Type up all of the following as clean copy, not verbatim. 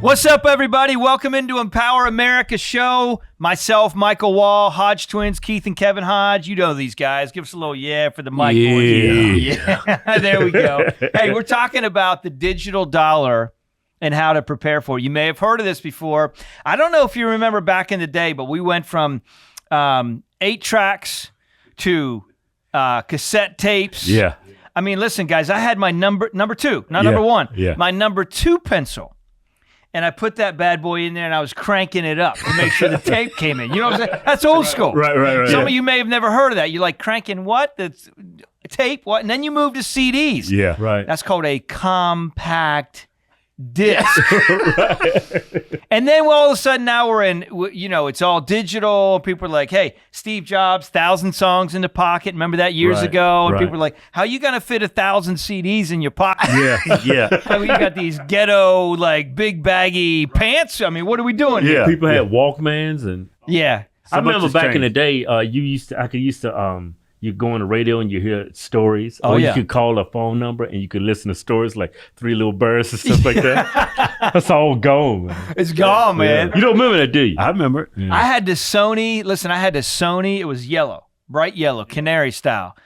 What's up, everybody? Welcome into Empower America show. Myself, Michael Wall, Hodge twins, Keith and Kevin Hodge. You know these guys. Give us a little yeah for the mic boys. Yeah. There we go. Hey, we're talking about the digital dollar and how to prepare for it. You may have heard of this before. I don't know if you remember back in the day, but we went from 8 tracks to cassette tapes. Yeah. I mean, listen, guys, I had my number 2, not number 1. Yeah. My number 2 pencil. And I put that bad boy in there, and I was cranking it up to make sure the tape came in. You know what I'm saying? That's old school. Right. Some of you may have never heard of that. You're like, cranking what? That's tape? What? And then you move to CDs. Yeah, right. That's called a compact disc. And then all of a sudden now we're in, it's all digital. People are like, hey, Steve Jobs, 1,000 songs in the pocket. Remember that years ago? And people are like, how are you going to fit 1,000 CDs in your pocket? Yeah. I mean, you got these ghetto, like, big baggy pants. I mean, what are we doing here? People had Walkmans and I remember back in the day, you go on the radio and you hear stories. You could call a phone number and you could listen to stories like Three Little Birds and stuff like that. That's all gone, man. It's gone, man. You don't remember that, do you? I remember it. Yeah. I had the Sony. It was yellow, bright yellow, canary style.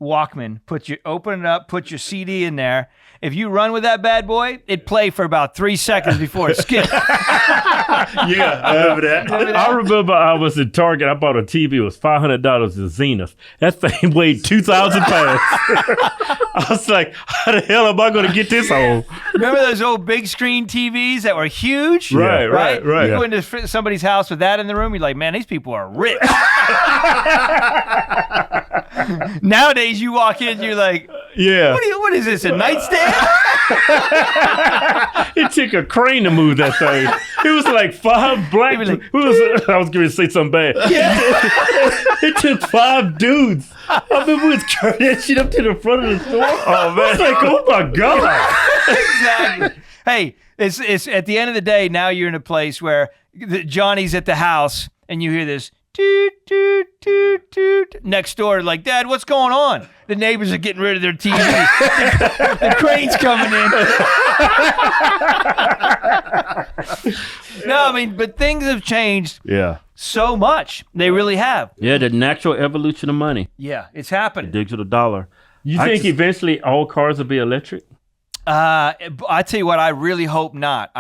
Walkman. Open it up, put your CD in there. If you run with that bad boy, it'd play for about 3 seconds before it skipped. Yeah, I remember that. I remember I was in Target. I bought a TV. It was $500 in Zenith. That thing weighed 2,000 pounds. I was like, how the hell am I going to get this home? Remember those old big screen TVs that were huge? Right. You go into somebody's house with that in the room, you're like, man, these people are rich. Nowadays, you walk in, you're like, what is this, a nightstand? It took a crane to move that thing. It was like 5 black. I was going to say something bad. Yeah. It took 5 dudes. I remember we was carrying that shit up to the front of the store. Oh man! It's like, oh my god! Exactly. Hey, it's at the end of the day. Now you're in a place where Johnny's at the house, and you hear this toot toot toot toot next door. Like, Dad, what's going on? The neighbors are getting rid of their TV. The crane's coming in. No, I mean, but things have changed. Yeah. So much. They really have. Yeah, the natural evolution of money. Yeah, it's happening. The digital dollar. You think eventually all cars will be electric? I tell you what, I really hope not.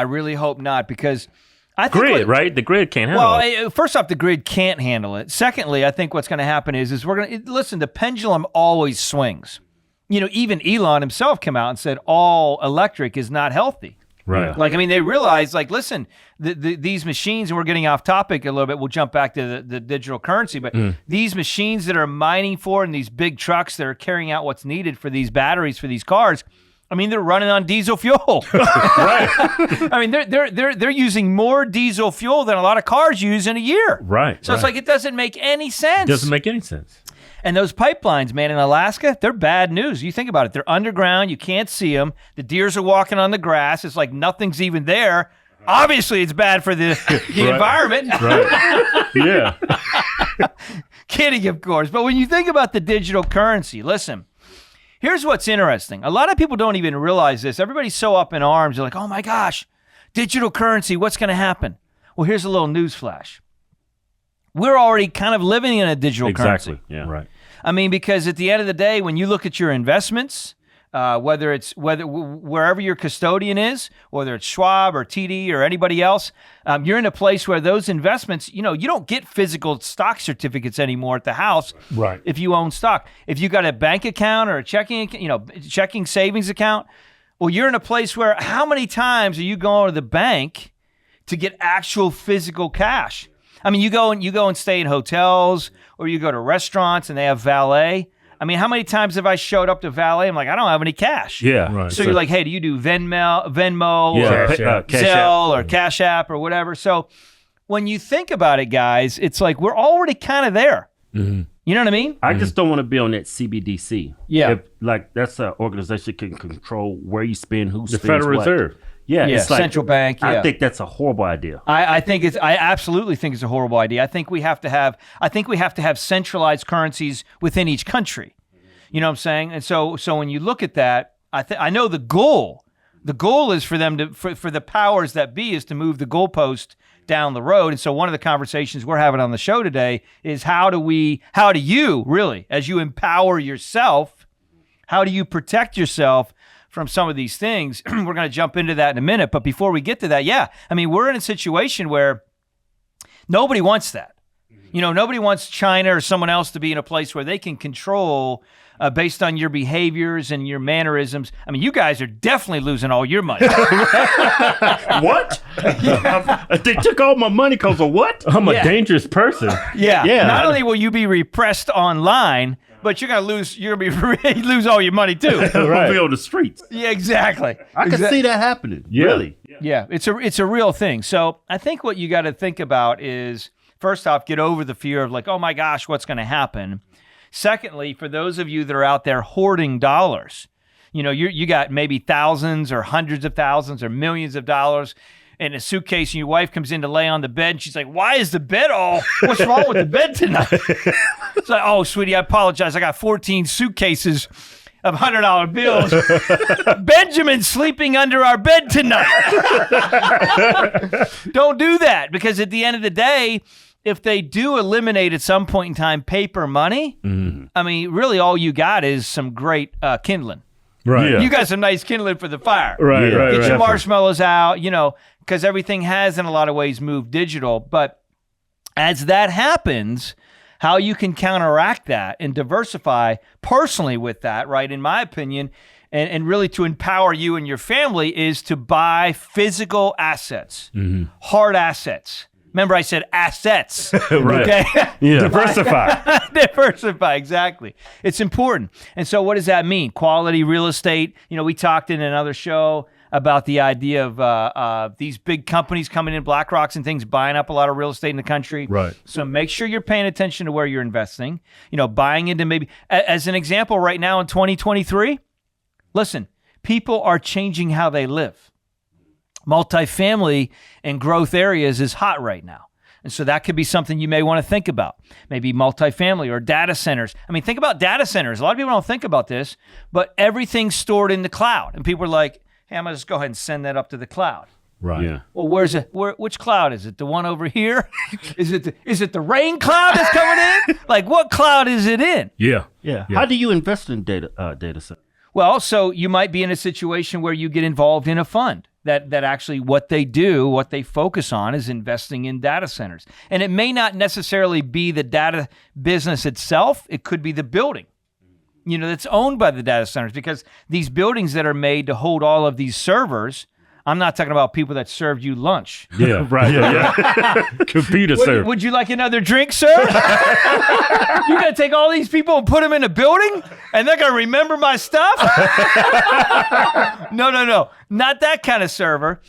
Because I think right? The grid can't handle it. Well, first off, the grid can't handle it. Secondly, I think what's going to happen is we're going to listen. The pendulum always swings. Even Elon himself came out and said all electric is not healthy. Right. Like, I mean, they realize, like, listen, these machines, and we're getting off topic a little bit. We'll jump back to the digital currency, but these machines that are mining for and these big trucks that are carrying out what's needed for these batteries for these cars. I mean, they're running on diesel fuel. Right. I mean, they're using more diesel fuel than a lot of cars use in a year. Right. So it's like, it doesn't make any sense. It doesn't make any sense. And those pipelines, man, in Alaska, they're bad news. You think about it. They're underground. You can't see them. The deers are walking on the grass. It's like nothing's even there. Obviously, it's bad for the environment. Right. Yeah. Kidding, of course. But when you think about the digital currency, listen, here's what's interesting. A lot of people don't even realize this. Everybody's so up in arms. They're like, oh, my gosh, digital currency, what's going to happen? Well, here's a little news flash. We're already kind of living in a digital currency. Yeah. Right. I mean, because at the end of the day, when you look at your investments, wherever your custodian is, whether it's Schwab or TD or anybody else, you're in a place where those investments, you don't get physical stock certificates anymore at the house. Right. If you own stock, if you got a bank account or a checking savings account, well, you're in a place where how many times are you going to the bank to get actual physical cash? I mean, you go and stay in hotels, or you go to restaurants and they have valet. I mean, how many times have I showed up to valet? I'm like, I don't have any cash. Yeah. Right. So you're like, hey, do you do Venmo or Zelle or Cash App or whatever? So when you think about it, guys, it's like we're already kind of there. Mm-hmm. You know what I mean? I just don't want to be on that CBDC. Yeah. That's an organization that can control where you spend, who spends what. The Federal Reserve. Yeah, it's like, central bank. Yeah. I think that's a horrible idea. I absolutely think it's a horrible idea. I think we have to have centralized currencies within each country. You know what I'm saying? And so when you look at that, I know the goal The goal is for them to, for the powers that be, is to move the goalpost down the road. And so one of the conversations we're having on the show today is how do you really, as you empower yourself, how do you protect yourself from some of these things? We're going to jump into that in a minute. But before we get to that, we're in a situation where nobody wants that. Nobody wants China or someone else to be in a place where they can control based on your behaviors and your mannerisms. You guys are definitely losing all your money. What? They took all my money because of what? I'm a dangerous person. Yeah. Not only will you be repressed online, but you're gonna lose lose all your money too. Right. Be on the streets. Yeah, exactly. I can see that happening. Yeah. Really. Yeah, it's a real thing. So I think what you got to think about is, first off, get over the fear of like, oh my gosh, what's going to happen? Secondly, for those of you that are out there hoarding dollars, you got maybe thousands or hundreds of thousands or millions of dollars in a suitcase, and your wife comes in to lay on the bed, and she's like, why is the bed what's wrong with the bed tonight? It's like, oh, sweetie, I apologize. I got 14 suitcases of $100 bills. Benjamin's sleeping under our bed tonight. Don't do that, because at the end of the day, if they do eliminate at some point in time paper money, really all you got is some great kindling. Right. Yeah. You got some nice kindling for the fire. Right. Get your marshmallows out, because everything has in a lot of ways moved digital. But as that happens, how you can counteract that and diversify personally with that, right, in my opinion, and really to empower you and your family, is to buy physical assets, hard assets. Remember, I said assets. Right. Okay? Yeah. Diversify. Diversify, exactly. It's important. And so what does that mean? Quality real estate. We talked in another show about the idea of these big companies coming in, BlackRocks and things, buying up a lot of real estate in the country. Right. So make sure you're paying attention to where you're investing. Buying into maybe, as an example right now in 2023, listen, people are changing how they live. Multifamily and growth areas is hot right now. And so that could be something you may want to think about. Maybe multifamily or data centers. Think about data centers. A lot of people don't think about this, but everything's stored in the cloud. And people are like, hey, I'm going to just go ahead and send that up to the cloud. Right. Yeah. Well, where's it? Which cloud is it? The one over here? Is it the rain cloud that's coming in? Like, what cloud is it in? Yeah. How do you invest in data centers? Well, so you might be in a situation where you get involved in a fund that actually what they focus on is investing in data centers. And it may not necessarily be the data business itself. It could be the building, that's owned by the data centers, because these buildings that are made to hold all of these servers, I'm not talking about people that served you lunch. Yeah, right. Yeah. Computer server. Would you like another drink, sir? You're going to take all these people and put them in a building, and they're going to remember my stuff? No. Not that kind of server.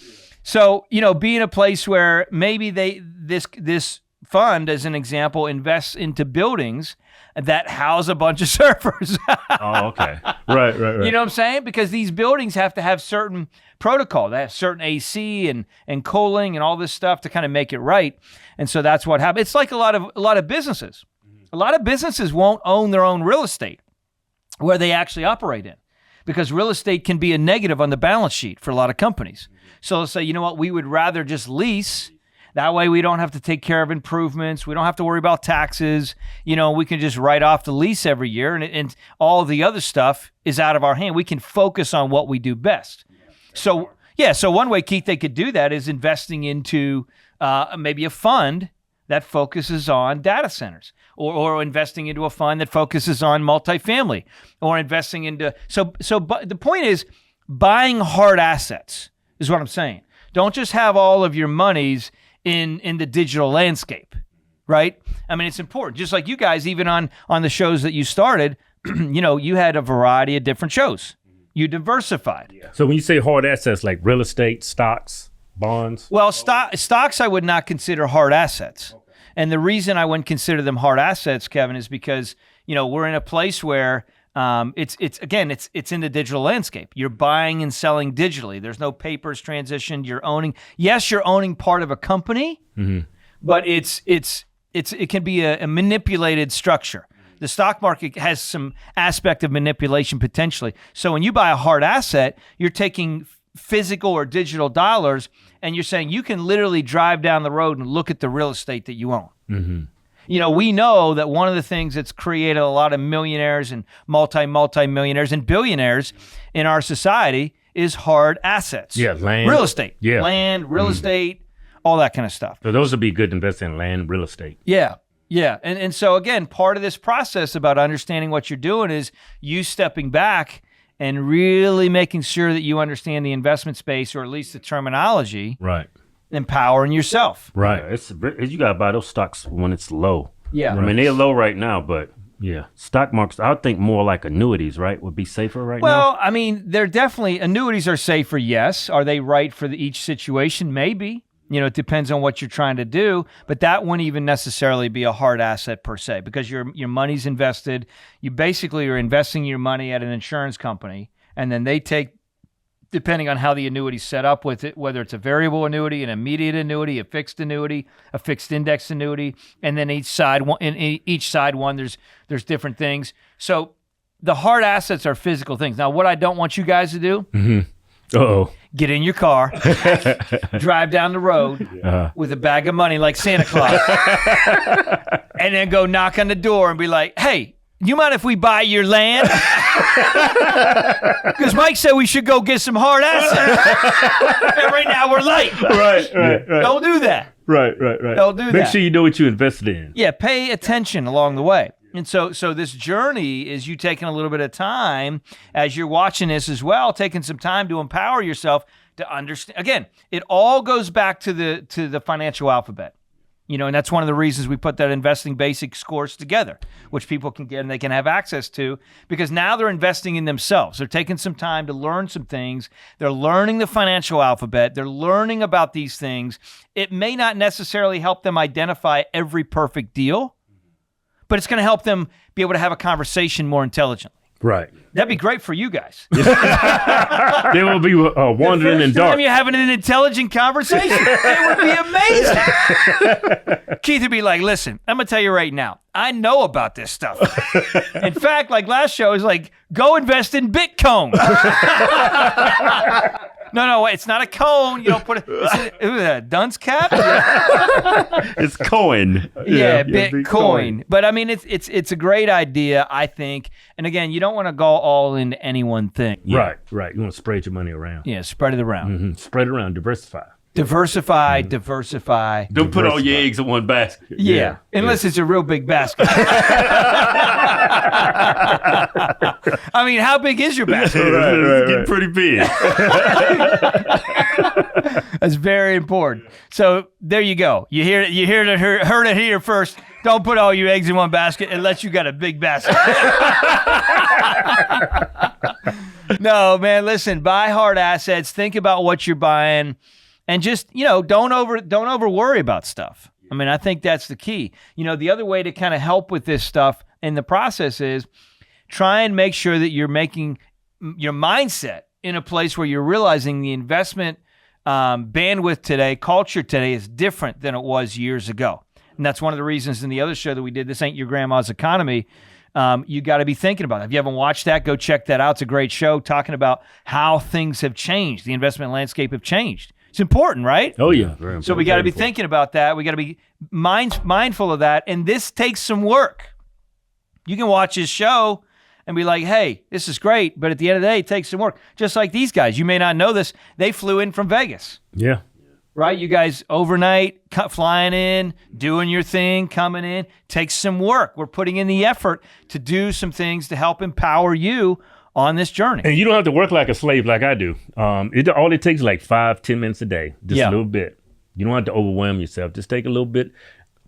So, be in a place where maybe this fund, as an example, invests into buildings that house a bunch of servers. Oh, okay. Right. You know what I'm saying? Because these buildings have to have certain protocol. They have certain AC and cooling and all this stuff to kind of make it right. And so that's what happens. It's like a lot of businesses. A lot of businesses won't own their own real estate where they actually operate in, because real estate can be a negative on the balance sheet for a lot of companies. So they'll say, you know what, we would rather just lease. That way we don't have to take care of improvements. We don't have to worry about taxes. We can just write off the lease every year, and all of the other stuff is out of our hand. We can focus on what we do best. So one way, Keith, they could do that is investing into maybe a fund that focuses on data centers, or investing into a fund that focuses on multifamily, or investing into, but the point is buying hard assets is what I'm saying. Don't just have all of your monies in the digital landscape, right? It's important. Just like you guys, even on the shows that you started, you had a variety of different shows. You diversified. Yeah. So when you say hard assets, like real estate, stocks, bonds? Well, stocks I would not consider hard assets. Okay. And the reason I wouldn't consider them hard assets, Kevin, is because, we're in a place where it's in the digital landscape. You're buying and selling digitally. There's no papers transitioned. You're owning part of a company, but it can be a manipulated structure. The stock market has some aspect of manipulation potentially. So when you buy a hard asset, you're taking physical or digital dollars, and you're saying you can literally drive down the road and look at the real estate that you own. Mm-hmm. You know, we know that one of the things that's created a lot of millionaires and multi-millionaires and billionaires in our society is hard assets. Yeah, land. Real estate. Yeah. Land, real estate, all that kind of stuff. So those would be good to invest in land, real estate. Yeah. Yeah. And so, again, part of this process about understanding what you're doing is you stepping back and really making sure that you understand the investment space, or at least the terminology. Right. Empowering yourself. Right. You got to buy those stocks when it's low. Yeah. I mean, they're low right now, but yeah, stock markets, I would think more like annuities, right, would be safer right now. Well, I mean, they're definitely, annuities are safer, yes. Are they right for each situation? Maybe. You know, it depends on what you're trying to do, but that wouldn't even necessarily be a hard asset per se, because your money's invested. You basically are investing your money at an insurance company, and then they take, depending on how the annuity's set up with it, whether it's a variable annuity, an immediate annuity, a fixed index annuity, and then each side there's different things. So the hard assets are physical things. Now, what I don't want you guys to do, get in your car, drive down the road with a bag of money like Santa Claus, and then go knock on the door and be like, "Hey, you mind if we buy your land?" Because Mike said we should go get some hard assets. And right now we're late. Right. Don't do that. Right. Don't do that. Make sure you know what you invested in. Yeah, pay attention along the way. And so this journey is you taking a little bit of time as you're watching this as well, taking some time to empower yourself to understand. Again, it all goes back to the financial alphabet. You know, and that's one of the reasons we put that investing basics course together, which people can get and they can have access to, because now they're investing in themselves. They're taking some time to learn some things. They're learning the financial alphabet. They're learning about these things. It may not necessarily help them identify every perfect deal, but it's going to help them be able to have a conversation more intelligently. Right. That'd be great for you guys. They will be wandering in dark. Time you're having an intelligent conversation. It would be amazing. Keith would be like, "Listen, I'm going to tell you right now, I know about this stuff. In fact, like last show, is like, go invest in Bitcoin." No, it's not a cone. You don't put it. Is it a dunce cap? It's coin. Yeah, Bitcoin. But I mean, it's a great idea, I think. And again, you don't want to go all into any one thing. Right. You want to spread your money around. Yeah, spread it around. Mm-hmm. Spread it around. Diversify. Diversify. Don't put all your eggs in one basket. Yeah. Unless it's a real big basket. I mean, how big is your basket? It's getting pretty big. That's very important. So there you go. You heard it here first. Don't put all your eggs in one basket unless you got a big basket. No, man, listen, buy hard assets. Think about what you're buying. And just, don't over worry about stuff. I mean, I think that's the key. The other way to kind of help with this stuff in the process is try and make sure that you're making your mindset in a place where you're realizing the investment bandwidth today, culture today is different than it was years ago. And that's one of the reasons in the other show that we did, This Ain't Your Grandma's Economy, you got to be thinking about it. If you haven't watched that, go check that out. It's a great show talking about how things have changed. The investment landscape have changed. It's important, right? Oh, yeah. Very important. So we got to be thinking about that. We got to be mindful of that. And this takes some work. You can watch this show and be like, "Hey, this is great." But at the end of the day, it takes some work. Just like these guys. You may not know this. They flew in from Vegas. Yeah. Right? You guys overnight, flying in, doing your thing, coming in. Takes some work. We're putting in the effort to do some things to help empower you on this journey. And you don't have to work like a slave like I do. All it takes is like 5-10 minutes a day, just a little bit. You don't have to overwhelm yourself. Just take a little bit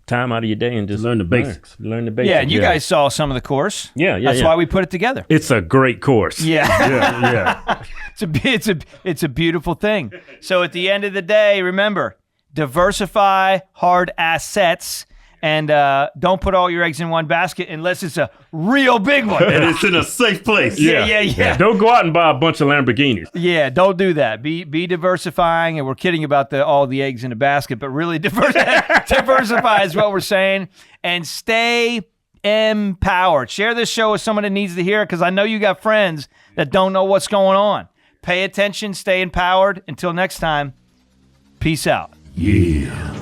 time out of your day and just learn the basics. Learn the basics. Yeah, and you guys saw some of the course. Yeah. That's why we put it together. It's a great course. Yeah. It's a beautiful thing. So at the end of the day, remember, diversify hard assets. And don't put all your eggs in one basket unless it's a real big one. And it's in a safe place. Yeah. Don't go out and buy a bunch of Lamborghinis. Yeah, don't do that. Be diversifying, and we're kidding about all the eggs in a basket, but really diversify is what we're saying. And stay empowered. Share this show with someone that needs to hear it, because I know you got friends that don't know what's going on. Pay attention. Stay empowered. Until next time, peace out. Yeah.